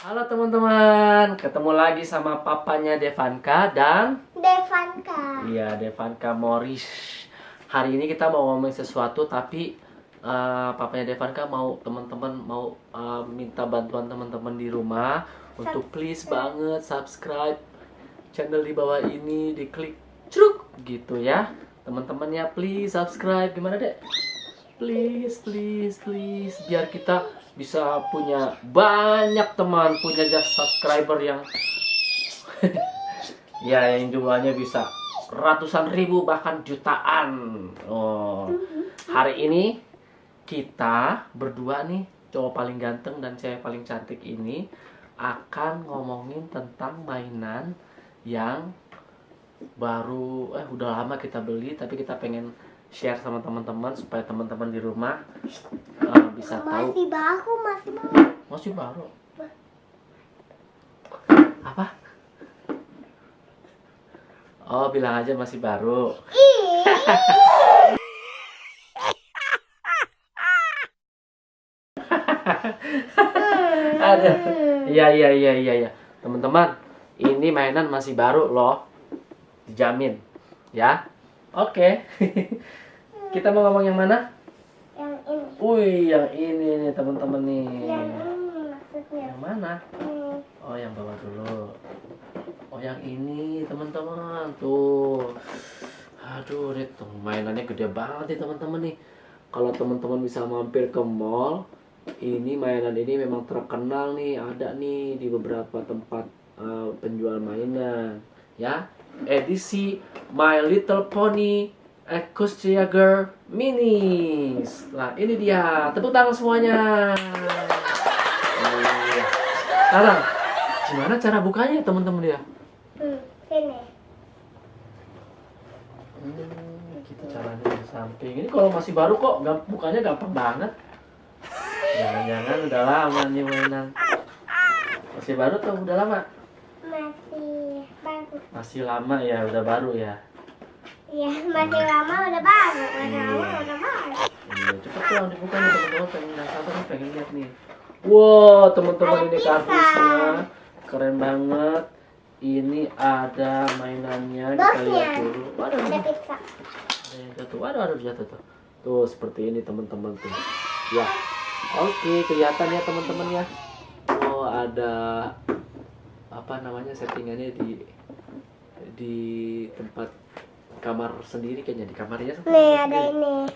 Halo teman-teman, ketemu lagi sama papanya Devanka dan Devanka. iya, Devanka Morris. Hari ini kita mau ngomongin sesuatu, tapi papanya Devanka mau teman-teman mau minta bantuan teman-teman di rumah untuk please banget subscribe channel di bawah ini, diklik cruk gitu ya. Teman-teman ya, please subscribe. Gimana, Dek? Please, please, please, biar kita bisa punya banyak teman, punya just subscriber yang ya, yang jumlahnya bisa ratusan ribu bahkan jutaan. Oh, hari ini kita berdua nih, cowok paling ganteng dan cewek paling cantik ini akan ngomongin tentang mainan yang baru udah lama kita beli, tapi kita pengen share sama teman-teman supaya teman-teman di rumah bisa tahu. Masih baru. Apa? Oh, bilang aja masih baru. Ada. Iya. Teman-teman, ini mainan masih baru loh. Dijamin. Ya. Oke. Kita mau ngomong yang mana? Yang ini. Wih, yang ini nih teman-teman nih. Yang ini maksudnya. Yang mana? Oh, yang bawah dulu. Oh, yang ini teman-teman. Tuh. Aduh, ini tuh mainannya gede banget nih teman-teman nih. Kalau teman-teman bisa mampir ke mall, ini mainan ini memang terkenal nih, ada nih di beberapa tempat penjual mainan, ya. Edisi My Little Pony Equestria Minis. Nah, ini dia. Tepuk tangan semuanya. Sekarang, gimana cara bukanya teman-teman ya? Sini. Kita caranya di samping. Ini kalau masih baru kok, bukanya gampang banget. Jangan-jangan udah lama nih mainan. Masih baru atau udah lama? Masih baru. Masih lama ya, udah baru ya. Iya, masih lama udah baru. Masih lama udah baru. Iya, cepet dong dibuka nih teman-teman, pengen sabar nih, pengen lihat nih. Wow, teman-teman, ini kardusnya keren banget. Ini ada mainannya, kita lihat dulu. Ada pizza. Ada yang jatuh, ada jatuh tuh. Tuh seperti ini teman-teman tuh. Ya, oke, kelihatan ya teman-teman ya. Oh, ada apa namanya, settingannya di tempat kamar sendiri, kayaknya di kamarnya. Nih ada ini.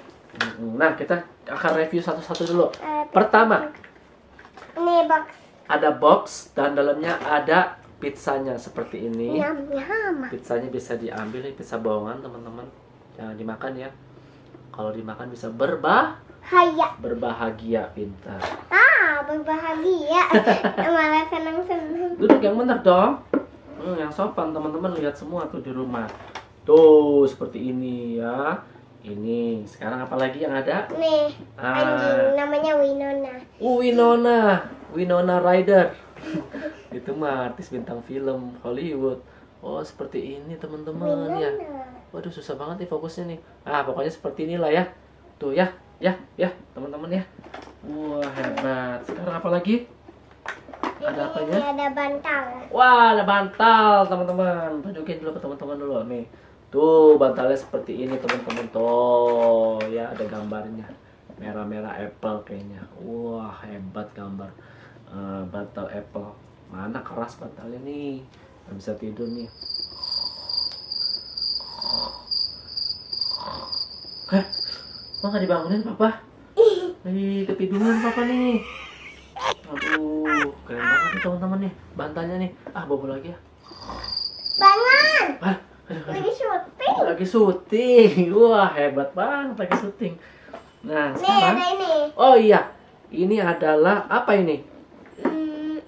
Nah, kita akan review satu-satu dulu. Pertama, ini box. ada box dan dalamnya ada pizzanya seperti ini. Nyam. Pizzanya bisa diambil, pizza bohongan teman-teman. Jangan dimakan ya. Kalau dimakan bisa berbahagia, pintar. Berbahagia. Malah senang-senang. Duduk yang benar dong. Yang sopan teman-teman, lihat semua tuh di rumah. Tuh seperti ini ya. Ini sekarang apalagi yang ada? Nih, anjing namanya Winona. Winona Ryder. Itu mah artis bintang film Hollywood. Oh, seperti ini teman-teman ya. Waduh, susah banget nih fokusnya nih. Pokoknya seperti inilah ya. Tuh ya teman-teman ya. Wah, hebat. Sekarang apa lagi? Ada apa ya? Ini ada bantal. Wah, ada bantal teman-teman. Tunjukin dulu ke teman-teman dulu nih. Tuh, bantalnya seperti ini teman-teman. Tuh, ya ada gambarnya. Merah-merah apple kayaknya. Wah, hebat gambar bantal apple. Mana keras bantalnya nih. Nggak bisa tidur nih. Kok nggak dibangunin papa? Ketiduran papa nih. Aduh, keren banget nih teman-teman nih. Bantalnya nih. Bobo lagi ya. Bangun. Lagi syuting. Lagi syuting. Wah, hebat banget lagi syuting. Nah, Nih sekarang. ada ini. Oh iya. Ini adalah apa ini?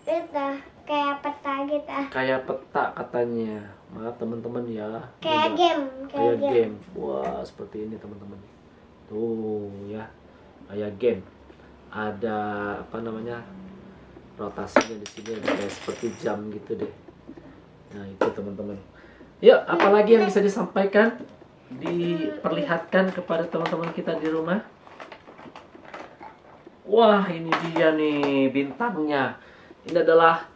Itu kayak peta gitu. Kayak peta katanya. Maaf teman-teman ya. Kayak game. Wah, seperti ini teman-teman. Tuh ya. Kayak game. Ada apa namanya? Rotasinya di sini ada kayak seperti jam gitu deh. Nah, itu teman-teman. Yuk, apalagi yang bisa disampaikan, diperlihatkan kepada teman-teman kita di rumah? Wah, ini dia nih bintangnya. Ini adalah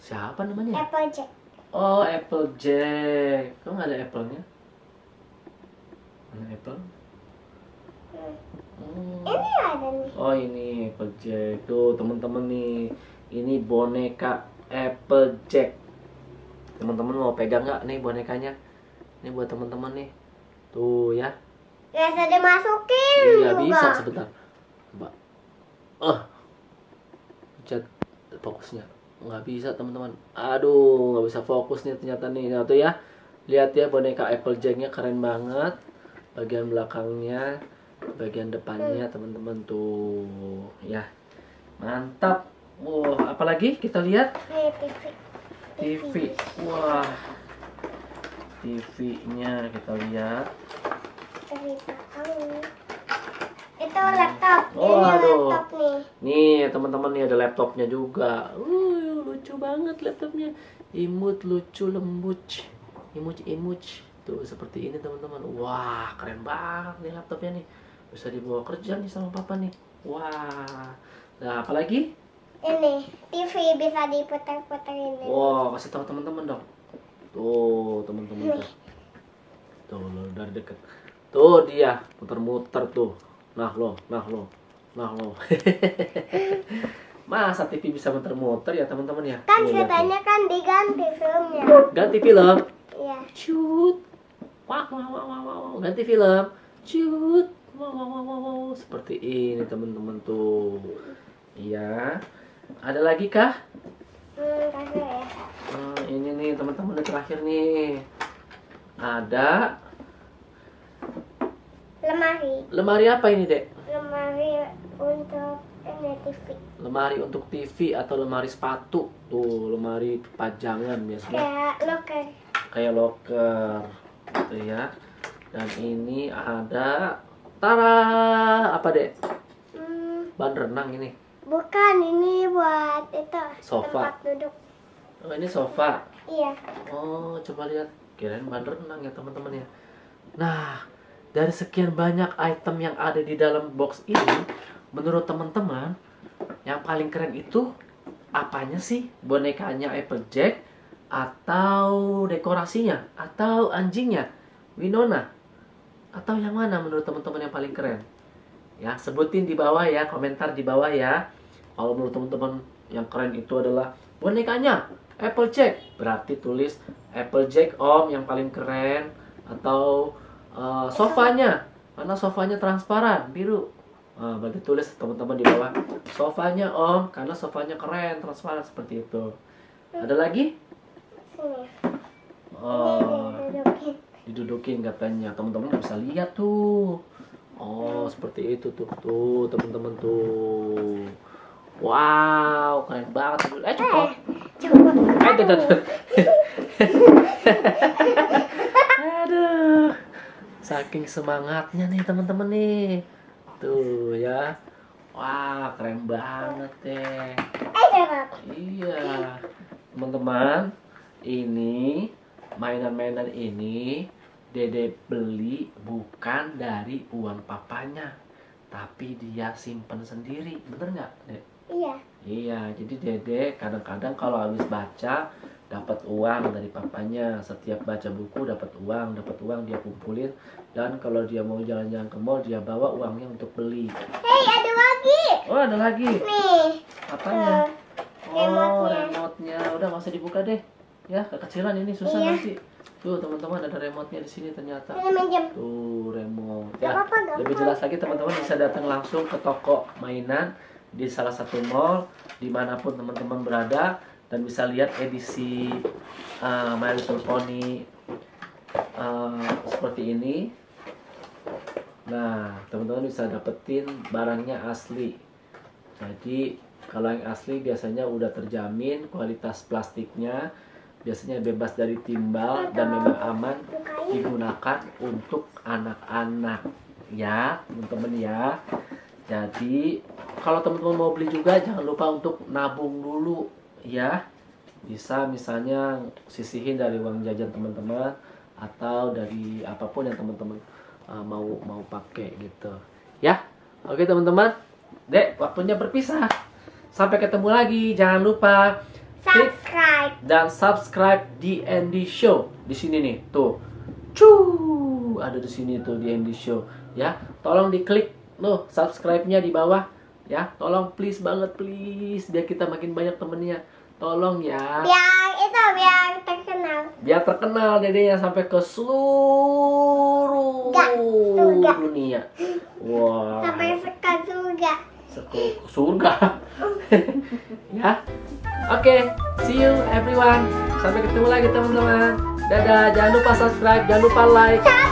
Siapa namanya? Applejack. Oh, Applejack. Kok nggak ada apple-nya? Mana apple? Ini ada nih. Oh, ini Applejack. Tuh, teman-teman nih. Ini boneka Applejack. Teman-teman mau pegang nggak nih bonekanya? Ini buat teman-teman nih. Tuh ya. Bisa dimasukin Iya, juga. bisa sebentar. Coba. Pencet fokusnya. Nggak bisa, teman-teman. Aduh, nggak bisa fokus nih ternyata nih. Nah, tuh ya. Lihat ya boneka Applejack-nya keren banget. Bagian belakangnya, bagian depannya, teman-teman tuh. Ya. Mantap. Wah, apalagi kita lihat? Nih, TV. TV. Wah. TV-nya kita lihat. TV tahu. Itu laptop. Oh, Ini aduh. laptop nih. Nih, teman-teman nih ada laptopnya juga. Lucu banget laptopnya. Imut lucu lembut. Imuj. Tuh seperti ini, teman-teman. Wah, keren banget nih laptopnya nih. Bisa dibawa kerja nih sama papa nih. Wah. Nah, apalagi? Ini TV bisa diputar-putar ini. Wow, kasih tahu teman-teman dong. Tuh, teman-teman tuh. Tuh, lo dari deket. Tuh dia, muter-muter tuh. Nah lo. Masa TV bisa muter-muter ya, teman-teman ya? Kan Nih, lihat katanya kan diganti filmnya. nih. Ganti film. Iya. Cut. Wah. Ganti film. Cut. Wah. Seperti ini, teman-teman tuh. Iya. Ada lagi kah? Kasih ya. Ini nih teman-teman yang terakhir nih. Ada lemari apa ini, Dek? Lemari untuk ini TV. Lemari untuk TV atau lemari sepatu. Tuh, lemari pajangan biasanya. Kayak locker. Gitu ya. Dan ini ada tara apa, Dek? Ban renang ini. Bukan, ini buat itu Sofa. tempat duduk. Oh, ini sofa. Iya. Oh, coba lihat. Kirain ban renang ya, teman-teman ya. Nah, dari sekian banyak item yang ada di dalam box ini, menurut teman-teman, yang paling keren itu apanya sih? Bonekanya Applejack atau dekorasinya atau anjingnya Winona? Atau yang mana menurut teman-teman yang paling keren? Ya, sebutin di bawah ya, komentar di bawah ya. Kalau menurut teman-teman yang keren itu adalah bonekanya Applejack, berarti tulis Applejack Om yang paling keren. Atau sofanya, karena sofanya transparan biru. Berarti tulis teman-teman di bawah sofanya Om, karena sofanya keren transparan seperti itu. Ada lagi? Sini. Oh, Ini didudukin. didudukin katanya, teman-teman nggak bisa lihat tuh. Oh, seperti itu tuh teman-teman tuh. Wow, keren banget. Copot. Coba. Aduh. Saking semangatnya nih teman-teman nih. Tuh ya. Wah, keren banget deh. Coba. Iya. Teman-teman, ini mainan-mainan ini Dede beli bukan dari uang papanya, tapi dia simpen sendiri. Bener nggak, Dek? Iya. Iya, jadi Dede kadang-kadang kalau habis baca dapat uang dari papanya. Setiap baca buku dapat uang dia kumpulin, dan kalau dia mau jalan-jalan ke mall dia bawa uangnya untuk beli. Hei, ada lagi. Oh, ada lagi. Nih. Apanya? Oh, Remote-nya. remote-nya. Udah nggak usah dibuka deh. Ya, kekecilan ini susah Iya. nanti. Tuh, teman-teman ada remote-nya di sini ternyata. Ini minjem. Tuh, remote. Gak Ya, apa-apa, gak lebih apa-apa. jelas lagi teman-teman bisa datang langsung ke toko mainan di salah satu mall dimanapun teman-teman berada, dan bisa lihat edisi My Little Pony seperti ini. Nah, teman-teman bisa dapetin barangnya asli. Jadi kalau yang asli biasanya udah terjamin kualitas plastiknya, biasanya bebas dari timbal dan memang aman digunakan untuk anak-anak ya, teman-teman ya. Jadi kalau teman-teman mau beli juga jangan lupa untuk nabung dulu ya. Bisa misalnya sisihin dari uang jajan teman-teman atau dari apapun yang teman-teman mau pakai gitu ya. Oke teman-teman, Dek, waktunya berpisah. Sampai ketemu lagi. Jangan lupa klik Subscribe. dan subscribe di Andy Show. Di sini nih, tuh. Cuuu, ada di sini tuh di Andy Show, ya. Tolong diklik tuh subscribe-nya di bawah, ya. Tolong please banget please, biar kita makin banyak temennya. Tolong ya. Biar terkenal. Biar terkenal dedenya sampai ke seluruh surga. dunia. Wah. Sampai ke surga. Surga. Ya. Oke, see you everyone. Sampai ketemu lagi teman-teman. Dadah, jangan lupa subscribe, jangan lupa like.